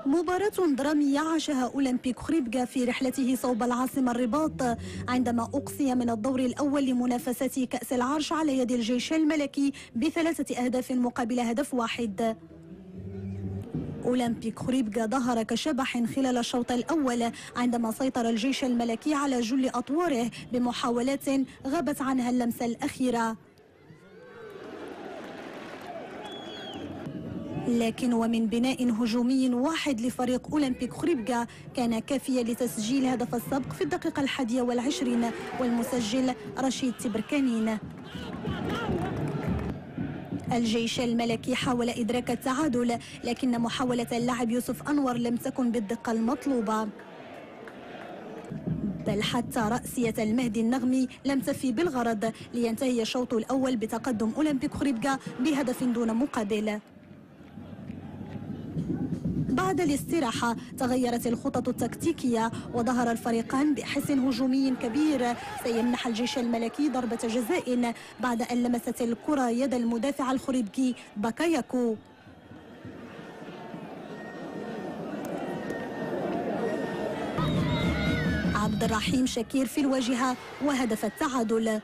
مباراة درامية عاشها أولمبيك خريبكا في رحلته صوب العاصمة الرباط عندما أقصي من الدور الأول لمنافسة كأس العرش على يد الجيش الملكي ب3 أهداف مقابل هدف واحد. أولمبيك خريبكا ظهر كشبح خلال الشوط الأول عندما سيطر الجيش الملكي على جل أطواره بمحاولات غابت عنها اللمسة الأخيرة، لكن ومن بناء هجومي واحد لفريق أولمبيك خريبكا كان كافيا لتسجيل هدف السبق في الدقيقة 21 والمسجل رشيد تبركانين. الجيش الملكي حاول إدراك التعادل، لكن محاولة اللاعب يوسف أنور لم تكن بالدقة المطلوبة، بل حتى رأسية المهدي النغمي لم تفي بالغرض لينتهي الشوط الأول بتقدم أولمبيك خريبكا بهدف دون مقابل. بعد الاستراحة تغيرت الخطط التكتيكية وظهر الفريقان بحس هجومي كبير سيمنح الجيش الملكي ضربة جزاء بعد أن لمست الكرة يد المدافع الخريبكي باكاياكو. عبد الرحيم شكير في الواجهة وهدف التعادل.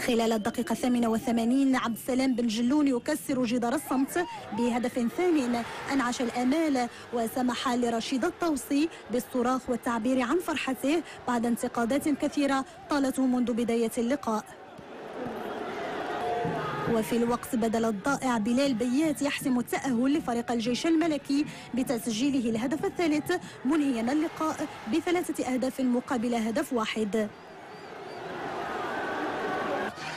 خلال الدقيقة 88 عبد السلام بن جلون يكسر جدار الصمت بهدف ثاني أنعش الآمال وسمح لرشيد الطوسي بالصراخ والتعبير عن فرحته بعد انتقادات كثيرة طالته منذ بداية اللقاء. وفي الوقت بدل الضائع بلال بيات يحسم التأهل لفريق الجيش الملكي بتسجيله الهدف الثالث منهيا اللقاء ب3 أهداف مقابل هدف واحد.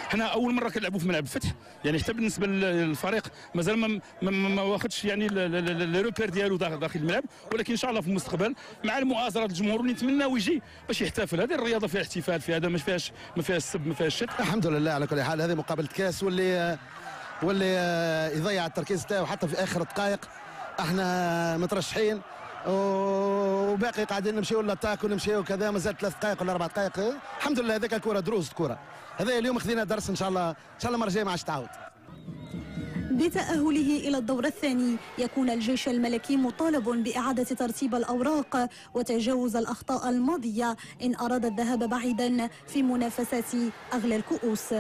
احنا اول مره كنلعبوا في ملعب الفتح، يعني حتى بالنسبه للفريق مازال ما واخدش يعني لي روبير ديالو داخل الملعب، ولكن ان شاء الله في المستقبل مع المؤازره الجمهور اللي نتمناو يجي باش يحتفل. هذه الرياضه فيها احتفال، فيها هذا ما فيهاش السب ما فيهاش الشتم. الحمد لله على كل حال. هذه مقابله كاس واللي يضيع التركيز تاعو حتى في اخر دقائق. احنا مترشحين وباقي قاعدين نمشيو للاتاك ونمشيو كذا، مازال 3 دقائق ولا 4 دقائق. الحمد لله هذاك الكره دروس كره، هذا اليوم خذينا درس ان شاء الله المره الجايه ما عادش تعاود. بتأهله إلى الدور الثاني يكون الجيش الملكي مطالب بإعادة ترتيب الأوراق وتجاوز الأخطاء الماضية إن أراد الذهاب بعيدا في منافسات أغلى الكؤوس.